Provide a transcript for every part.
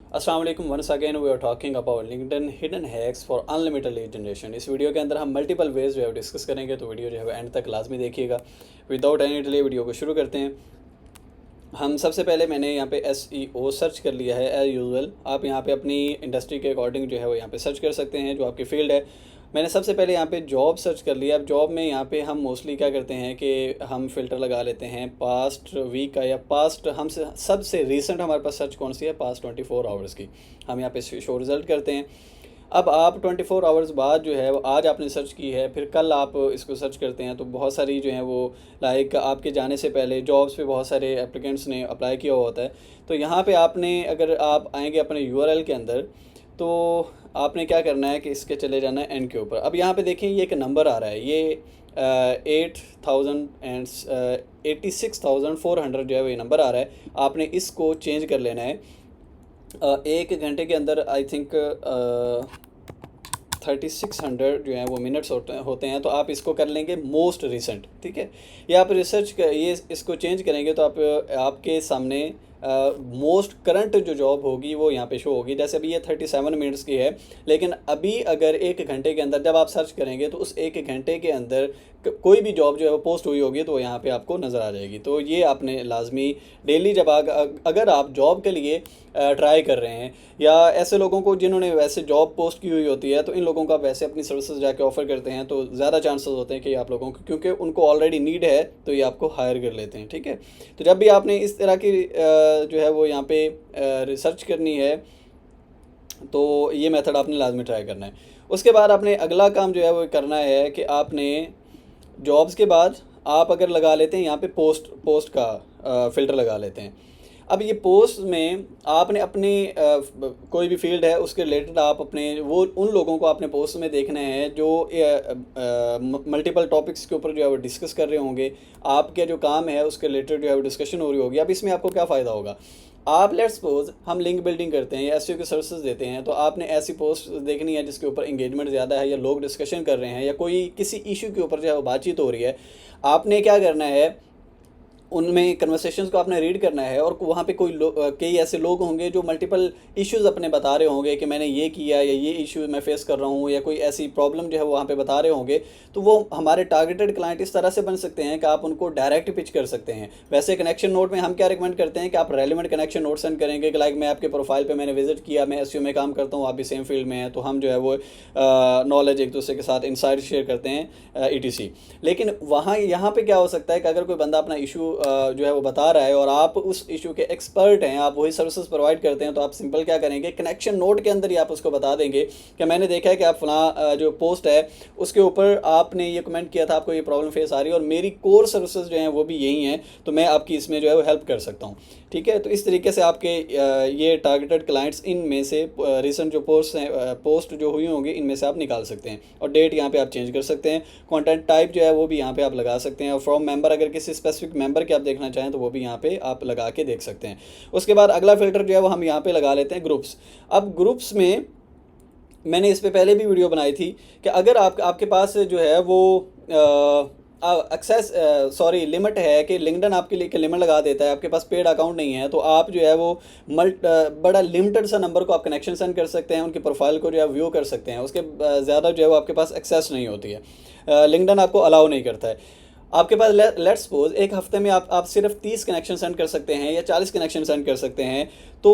अस्सलाम वालेकुम। Once again we are talking about LinkedIn hidden hacks for unlimited lead generation. इस video के अंदर हम मल्टीपल वेज जो है डिस्कस करेंगे, तो वीडियो जो है एंड तक लाजमी देखिएगा। विदाउट एनी डिले वीडियो को शुरू करते हैं। हम सबसे पहले मैंने यहाँ पे SEO सर्च कर लिया है एज यूजुअल। आप यहाँ पे अपनी इंडस्ट्री के अकॉर्डिंग जो है वो यहाँ पे सर्च कर सकते हैं, जो आपकी फील्ड है। मैंने सबसे पहले यहाँ पे जॉब सर्च कर लिया। अब जॉब में यहाँ पे हम मोस्टली क्या करते हैं कि हम फ़िल्टर लगा लेते हैं पास्ट वीक का, या पास्ट हमसे सबसे रीसेंट हमारे पास सर्च कौन सी है, पास्ट 24 आवर्स की हम यहाँ पे शो रिज़ल्ट करते हैं। अब आप 24 आवर्स बाद जो है वो आज आपने सर्च की है, फिर कल आप इसको सर्च करते हैं, तो बहुत सारी जो है वो लाइक आपके जाने से पहले जॉब्स पे बहुत सारे एप्लीकेंट्स ने अप्लाई किया हुआ होता है। तो यहाँ पे आपने, अगर आप आएंगे अपने URL के अंदर, तो आपने क्या करना है कि इसके चले जाना है एंड के ऊपर। अब यहाँ पे देखें ये एक नंबर आ रहा है, ये 86,400 जो है वो ये नंबर आ रहा है। आपने इसको चेंज कर लेना है। 1 घंटे के अंदर आई थिंक 3600 जो है वो मिनट्स होते हैं। तो आप इसको कर लेंगे मोस्ट रिसेंट, ठीक है। ये आप रिसर्च कर, ये इसको चेंज करेंगे तो आपके सामने मोस्ट करंट जो जॉब होगी वो यहाँ पे शो होगी। जैसे अभी ये 37 मिनट्स की है, लेकिन अभी अगर 1 घंटे के अंदर जब आप सर्च करेंगे तो उस 1 घंटे के अंदर कोई भी जॉब जो है वो पोस्ट हुई होगी तो यहाँ पे आपको नज़र आ जाएगी। तो ये आपने लाजमी डेली जब अगर आप जॉब के लिए ट्राई कर रहे हैं, या ऐसे लोगों को जिन्होंने वैसे जॉब पोस्ट की हुई होती है, तो इन लोगों को आप वैसे अपनी सर्विसेज जाके ऑफ़र करते हैं, तो ज़्यादा चांसेस होते हैं कि आप लोगों को, क्योंकि उनको ऑलरेडी नीड है, तो ये आपको हायर कर लेते हैं, ठीक है। तो जब भी आपने इस तरह की जो है वो यहाँ पे रिसर्च करनी है, तो ये मेथड आपने लाजमी ट्राई करना है। उसके बाद आपने अगला काम जो है वो करना है कि आपने जॉब्स के बाद आप अगर लगा लेते हैं यहाँ पे पोस्ट का फ़िल्टर लगा लेते हैं। अब ये पोस्ट में आपने अपनी कोई भी फील्ड है उसके रिलेटेड आप अपने वो उन लोगों को आपने पोस्ट में देखना है जो मल्टीपल टॉपिक्स के ऊपर जो है वो डिस्कस कर रहे होंगे। आपके जो काम है उसके रिलेटेड जो है वो डिस्कशन हो रही होगी। अब इसमें आपको क्या फ़ायदा होगा, आप लेट्स सपोज हम लिंक बिल्डिंग करते हैं या SEO की सर्विसेज देते हैं, तो आपने ऐसी पोस्ट देखनी है जिसके ऊपर एंगेजमेंट ज़्यादा है, या लोग डिस्कशन कर रहे हैं, या कोई किसी इशू के ऊपर जो है वो बातचीत हो रही है। आपने क्या करना है, उनमें कन्वर्सेशंस को आपने रीड करना है, और वहाँ पे कई ऐसे लोग होंगे जो मल्टीपल इश्यूज़ अपने बता रहे होंगे कि मैंने ये किया, या ये इशू मैं फेस कर रहा हूँ, या कोई ऐसी प्रॉब्लम जो है वो वहाँ पे बता रहे होंगे। तो वो हमारे टारगेटेड क्लाइंट इस तरह से बन सकते हैं कि आप उनको डायरेक्ट पिच कर सकते हैं। वैसे कनेक्शन नोट में हम क्या रिकमेंड करते हैं कि आप रेलिवेंट कनेक्शन नोट सेंड करेंगे कि लाइक मैं आपके प्रोफाइल पर मैंने विजिट किया, मैं SEO में काम करता हूँ, आप भी सेम फील्ड में हैं, तो हम जो है वो नॉलेज एक दूसरे के साथ इंसाइट शेयर करते हैं ETC। लेकिन वहाँ यहाँ पे क्या हो सकता है कि अगर कोई बंदा अपना इशू जो है वो बता रहा है और आप उस इशू के एक्सपर्ट हैं, आप वही सर्विसेज प्रोवाइड करते हैं, तो आप सिंपल क्या करेंगे, कनेक्शन नोट के अंदर ही आप उसको बता देंगे कि मैंने देखा है कि आप फला जो पोस्ट है उसके ऊपर आपने ये कमेंट किया था, आपको ये प्रॉब्लम फेस आ रही है, और मेरी कोर सर्विसेज जो हैं वो भी यही हैं, तो मैं आपकी इसमें जो है वो हेल्प कर सकता हूँ, ठीक है। तो इस तरीके से आपके ये टारगेटेड क्लाइंट्स इनमें से रिसेंट जो पोस्ट जो हुई होंगी इनमें से आप निकाल सकते हैं, और डेट यहाँ पे आप चेंज कर सकते हैं। कंटेंट टाइप जो है वो भी यहाँ पे आप लगा सकते हैं, और फ्रॉम मेंबर अगर किसी स्पेसिफिक मेंबर के आप देखना चाहें तो वो भी यहाँ पे आप लगा के देख सकते हैं। उसके बाद अगला फिल्टर जो है वो हम यहाँ पे लगा लेते हैं ग्रुप्स। अब ग्रुप्स में मैंने इस पे पहले भी वीडियो बनाई थी कि अगर आपके पास जो है वो एक्सेस लिमिट है कि लिंक्डइन आपके लिए लिमिट लगा देता है, आपके पास पेड अकाउंट नहीं है, तो आप जो है वो बड़ा लिमिटेड सा नंबर को आप कनेक्शन सेंड कर सकते हैं, उनकी प्रोफाइल को जो है व्यू कर सकते हैं, उसके ज़्यादा जो है वो आपके पास एक्सेस नहीं होती है। लिंक्डइन आपको अलाउ नहीं करता है। आपके पास लेट्स सपोज एक हफ्ते में आप सिर्फ 30 कनेक्शन सेंड कर सकते हैं या 40 कनेक्शन सेंड कर सकते हैं। तो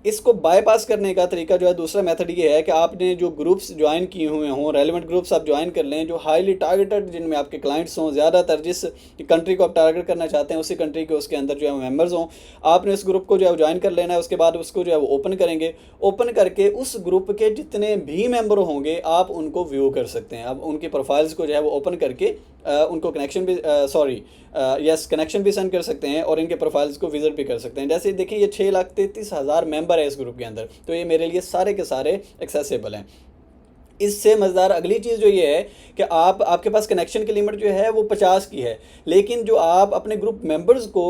इसको बाईपास करने का तरीका जो है, दूसरा मेथड ये है कि आपने जो ग्रुप्स ज्वाइन किए हुए हों, रेलिवेंट ग्रुप्स आप ज्वाइन कर लें जो हाईली टारगेटेड, जिनमें आपके क्लाइंट्स हों, ज़्यादातर जिस कंट्री को आप टारगेट करना चाहते हैं उसी कंट्री के उसके अंदर जो है मेंबर्स हों। आपने उस ग्रुप को जो है ज्वाइन कर लेना है। उसके बाद उसको जो है वो ओपन करेंगे। ओपन करके उस ग्रुप के जितने भी मेंबर होंगे आप उनको व्यू कर सकते हैं। अब उनकी प्रोफाइल्स को जो है वो ओपन करके उनको कनेक्शन भी कनेक्शन भी सेंड कर सकते हैं, और इनके प्रोफाइल्स को विजिट भी कर सकते हैं। जैसे देखिए ये 6,33,000 मेंबर है इस ग्रुप के अंदर, तो ये मेरे लिए सारे के सारे एक्सेसिबल हैं। इससे मज़ेदार अगली चीज़ जो ये है कि आपके पास कनेक्शन की लिमिट जो है वो 50 की है, लेकिन जो आप अपने ग्रुप मेंबर्स को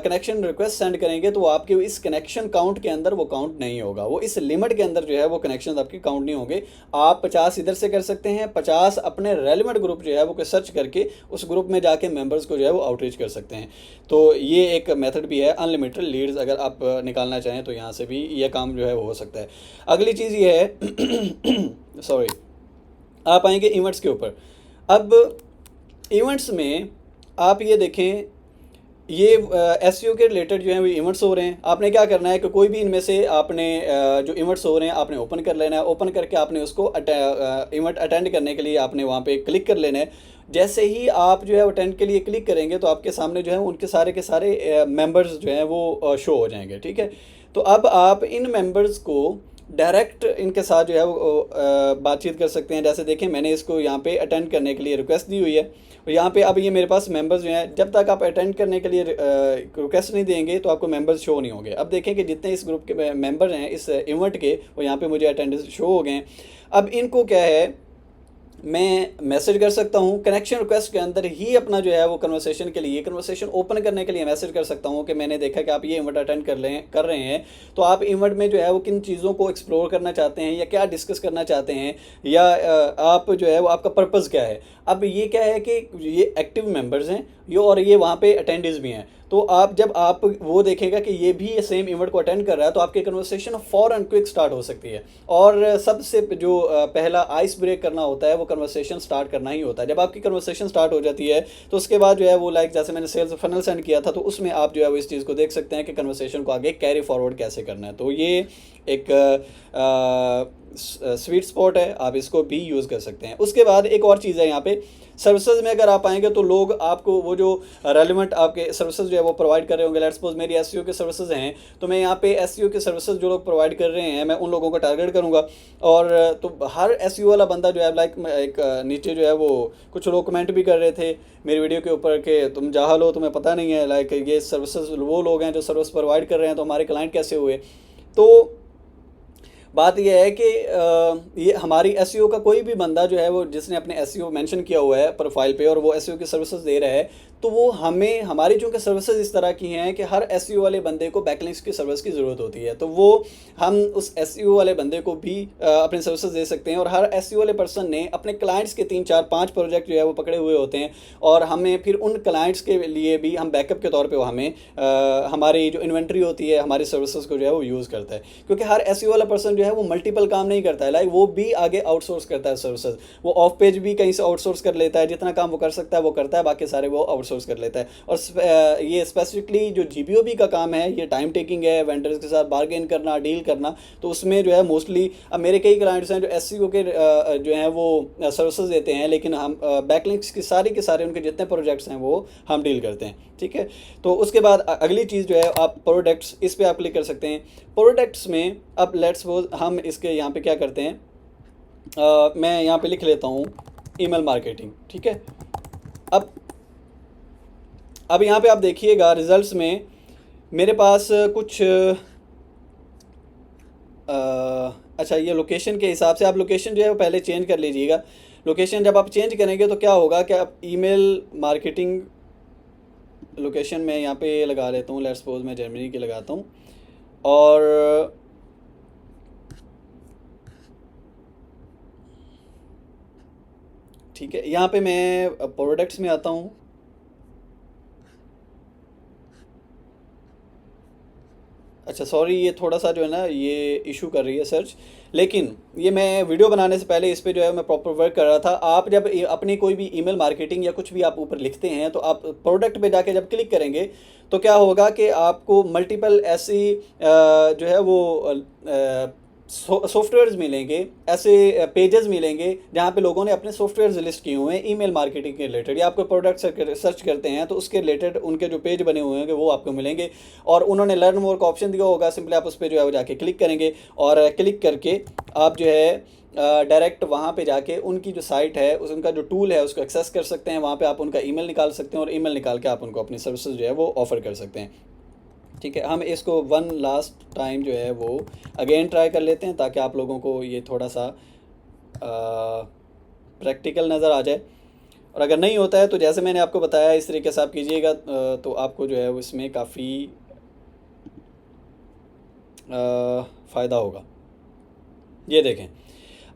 कनेक्शन रिक्वेस्ट सेंड करेंगे तो वो आपके इस कनेक्शन काउंट के अंदर वो काउंट नहीं होगा, वो इस लिमिट के अंदर जो है वो कनेक्शन आपके काउंट नहीं होंगे। आप 50 इधर से कर सकते हैं, 50 अपने रेलिवेंट ग्रुप जो है वो सर्च करके उस ग्रुप में जाके मेंबर्स को जो है वो आउटरीच कर सकते हैं। तो ये एक मेथड भी है, अनलिमिटेड लीड्स अगर आप निकालना चाहें तो यहाँ से भी ये काम जो है वो हो सकता है। अगली चीज़ ये है सॉरी, आप आएंगे इवेंट्स के ऊपर। अब इवेंट्स में आप ये देखें, ये एसईओ के रिलेटेड जो है वो इवेंट्स हो रहे हैं। आपने क्या करना है कि कोई भी इनमें से आपने जो इवेंट्स हो रहे हैं आपने ओपन कर लेना है। ओपन करके आपने उसको इवेंट अटेंड करने के लिए आपने वहाँ पे क्लिक कर लेना है। जैसे ही आप जो है अटेंड के लिए क्लिक करेंगे तो आपके सामने जो है उनके सारे के सारे मेंबर्स जो हैं वो शो हो जाएंगे, ठीक है। तो अब आप इन मेंबर्स को डायरेक्ट इनके साथ जो है वो बातचीत कर सकते हैं। जैसे देखें, मैंने इसको यहाँ पे अटेंड करने के लिए रिक्वेस्ट दी हुई है और यहाँ पे अब ये मेरे पास मेंबर्स जो हैं, जब तक आप अटेंड करने के लिए रिक्वेस्ट नहीं देंगे तो आपको मेंबर्स शो नहीं होंगे। अब देखें कि जितने इस ग्रुप के मेंबर हैं इस इवेंट के, वो यहाँ पे मुझे अटेंडेंस शो हो गए हैं। अब इनको क्या है, मैं मैसेज कर सकता हूँ कनेक्शन रिक्वेस्ट के अंदर ही अपना जो है वो कन्वर्सेशन के लिए, कन्वर्सेशन ओपन करने के लिए मैसेज कर सकता हूँ कि मैंने देखा कि आप ये इवेंट अटेंड कर रहे हैं, तो आप इवेंट में जो है वो किन चीज़ों को एक्सप्लोर करना चाहते हैं या क्या डिस्कस करना चाहते हैं, या आप जो है वो आपका पर्पज़ क्या है। अब ये क्या है कि ये एक्टिव मेंबर्स हैं ये, और ये वहाँ पे अटेंडेंस भी हैं। तो आप जब आप वो देखेगा कि ये भी सेम इवेंट को अटेंड कर रहा है तो आपकी कन्वर्सेशन फ़ौरन क्विक स्टार्ट हो सकती है। और सबसे जो पहला आइस ब्रेक करना होता है वो कन्वर्सेशन स्टार्ट करना ही होता है। जब आपकी कन्वर्सेशन स्टार्ट हो जाती है तो उसके बाद जो है वो लाइक जैसे मैंने सेल्स फनल सेंड किया था तो उसमें आप जो है वो इस चीज़ को देख सकते हैं कि कन्वर्सेशन को आगे कैरी फॉरवर्ड कैसे करना है। तो ये एक स्वीट स्पॉट है, आप इसको भी यूज़ कर सकते हैं। उसके बाद एक और चीज़ है यहाँ पे, सर्विसेज में अगर आप आएंगे तो लोग आपको वो जो रेलिवेंट आपके सर्विसेज जो है वो प्रोवाइड कर रहे होंगे। लेट्स सपोज मेरी एसईओ के सर्विसेज हैं तो मैं यहाँ पे एसईओ के सर्विसेज जो लोग प्रोवाइड कर रहे हैं मैं उन लोगों को टारगेट करूँगा। और तो हर एसईओ वाला बंदा जो है लाइक एक नीचे जो है वो कुछ लोग कमेंट भी कर रहे थे मेरी वीडियो के ऊपर कि तुम जाहल हो, तुम्हें पता नहीं है, लाइक ये सर्विसेज वो लोग हैं जो सर्विस प्रोवाइड कर रहे हैं तो हमारे क्लाइंट कैसे हुए। तो बात यह है कि ये हमारी एसईओ का कोई भी बंदा जो है वो जिसने अपने एसईओ मेंशन किया हुआ है प्रोफाइल पे और वो एसईओ की सर्विसेज दे रहा है तो वो हमें हमारी चूँकि सर्विसेज इस तरह की हैं कि हर एसईओ वाले बंदे को बैकलिंक्स की सर्विस की ज़रूरत होती है, तो वो हम उस एसईओ वाले बंदे को भी अपनी सर्विसेज दे सकते हैं। और हर एसईओ वाले पर्सन ने अपने क्लाइंट्स के 3 4 5 प्रोजेक्ट जो है वो पकड़े हुए होते हैं और हमें फिर उन क्लाइंट्स के लिए भी हम बैकअप के तौर पर वो हमें हमारी जो इन्वेंट्री होती है हमारी सर्विसेज को जो है वो यूज़ करता है। क्योंकि हर एसईओ वाला पर्सन जो है वो मल्टीपल काम नहीं करता है, लाइक वो भी आगे आउटसोर्स करता है सर्विसेज, वो ऑफ पेज भी कहीं से आउटसोर्स कर लेता है, जितना काम वो कर सकता है वो करता है, बाकी सारे वो आउटसोर्स कर लेता है। और ये स्पेसिफिकली जो जीबीओबी का काम है ये टाइम टेकिंग है, वेंडर्स के साथ बार्गेन करना, डील करना, तो उसमें जो है मोस्टली अब मेरे कई क्लाइंट्स हैं जो एसईओ के जो हैं वो सर्विसेज देते हैं, लेकिन हम बैकलिंक्स के सारे उनके जितने प्रोजेक्ट्स हैं वो हम डील करते हैं, ठीक है। तो उसके बाद अगली चीज़ जो है आप प्रोडक्ट्स, इस पर आप क्लिक कर सकते हैं। प्रोडक्ट्स में अब लेट्स सपोज हम इसके यहाँ पे क्या करते हैं, मैं यहाँ पे लिख लेता हूँ ईमेल मार्केटिंग, ठीक है। अब यहाँ पे आप देखिएगा रिजल्ट्स में मेरे पास कुछ अच्छा ये लोकेशन के हिसाब से आप लोकेशन जो है वो पहले चेंज कर लीजिएगा। लोकेशन जब आप चेंज करेंगे तो क्या होगा कि आप ईमेल मार्केटिंग लोकेशन में यहाँ पे लगा लेता हूँ, लेट्स सपोज मैं जर्मनी की लगाता हूँ और ठीक है यहाँ पे मैं प्रोडक्ट्स में आता हूँ। अच्छा सॉरी ये थोड़ा सा जो है ना ये इशू कर रही है सर्च, लेकिन ये मैं वीडियो बनाने से पहले इस पे जो है मैं प्रॉपर वर्क कर रहा था। आप जब अपनी कोई भी ईमेल मार्केटिंग या कुछ भी आप ऊपर लिखते हैं तो आप प्रोडक्ट पे जाके जब क्लिक करेंगे तो क्या होगा कि आपको मल्टीपल ऐसी जो है वो सॉफ्टवेयर्स मिलेंगे, ऐसे पेजेस मिलेंगे जहाँ पे लोगों ने अपने सॉफ्टवेयर्स लिस्ट किए हुए हैं ईमेल मार्केटिंग के रिलेटेड, या आपको प्रोडक्ट सर्च करते हैं तो उसके रिलेटेड उनके जो पेज बने हुए होंगे वो आपको मिलेंगे और उन्होंने लर्न मोर का ऑप्शन दिया होगा। सिंपली आप उस पर जो है वो जाके क्लिक करेंगे और क्लिक करके आप जो है डायरेक्ट वहाँ पे जाके उनकी जो साइट है उनका जो टूल है उसको एक्सेस कर सकते हैं। वहाँ पे आप उनका ईमेल निकाल सकते हैं और ईमेल निकाल के आप उनको अपनी सर्विसेज जो है वो ऑफ़र कर सकते हैं, ठीक है। हम इसको वन लास्ट टाइम जो है वो अगेन ट्राई कर लेते हैं ताकि आप लोगों को ये थोड़ा सा प्रैक्टिकल नज़र आ जाए। और अगर नहीं होता है तो जैसे मैंने आपको बताया इस तरीके से आप कीजिएगा, तो आपको जो है वो इसमें काफ़ी फ़ायदा होगा। ये देखें,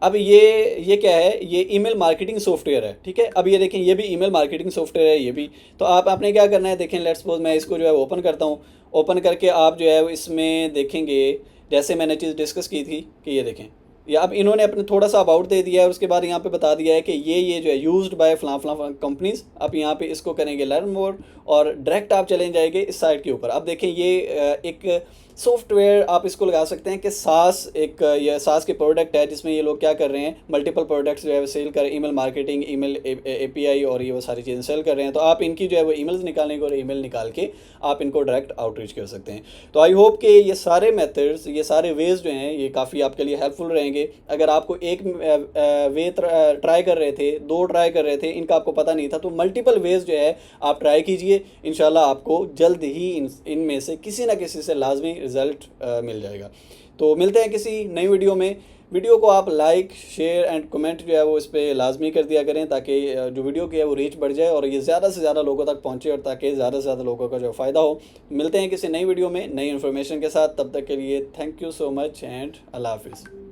अब ये क्या है, ये ईमेल मार्केटिंग सॉफ्टवेयर है, ठीक है। अब ये देखें, ये भी ईमेल मार्केटिंग सॉफ्टवेयर है ये भी। तो आपने क्या करना है, देखें, लेट्स सपोज मैं इसको जो है ओपन करता हूँ। ओपन करके आप जो है वो इसमें देखेंगे, जैसे मैंने चीज़ डिस्कस की थी कि ये देखें, या अब इन्होंने अपने थोड़ा सा अबाउट दे दिया है, और उसके बाद यहाँ पे बता दिया है कि ये जो है यूज्ड बाय फलां फलां कंपनीज। आप यहाँ पे इसको करेंगे लर्न मोर, और डायरेक्ट आप चले जाएंगे इस साइट के ऊपर। अब देखें, ये एक सॉफ्टवेयर आप इसको लगा सकते हैं कि सास एक ये सास के प्रोडक्ट है, जिसमें ये लोग क्या कर रहे हैं, मल्टीपल प्रोडक्ट्स जो है वो सेल कर, ईमेल मार्केटिंग, ईमेल एपीआई और ये वो सारी चीज़ें सेल कर रहे हैं। तो आप इनकी जो है वो ईमेल्स निकालेंगे, और ईमेल निकाल के आप इनको डायरेक्ट आउटरीच कर सकते हैं। तो आई होप कि ये सारे मेथड्स, ये सारे वेज जो हैं, ये काफ़ी आपके लिए हेल्पफुल रहेंगे। अगर आपको एक वे ट्राई कर रहे थे, 2 ट्राई कर रहे थे, इनका आपको पता नहीं था, तो मल्टीपल वेज जो है आप ट्राई कीजिए। इंशाल्लाह आपको जल्द ही इनमें से किसी ना किसी से लाजमी रिज़ल्ट मिल जाएगा। तो मिलते हैं किसी नई वीडियो में। वीडियो को आप लाइक, शेयर एंड कमेंट जो है वो इस पर लाजमी कर दिया करें, ताकि जो वीडियो की है वो रीच बढ़ जाए और ये ज़्यादा से ज़्यादा लोगों तक पहुँचे, और ताकि ज़्यादा से ज़्यादा लोगों का जो फ़ायदा हो। मिलते हैं किसी नई वीडियो में नई इन्फॉर्मेशन के साथ। तब तक के लिए thank you so much and अल्लाह हाफिज़।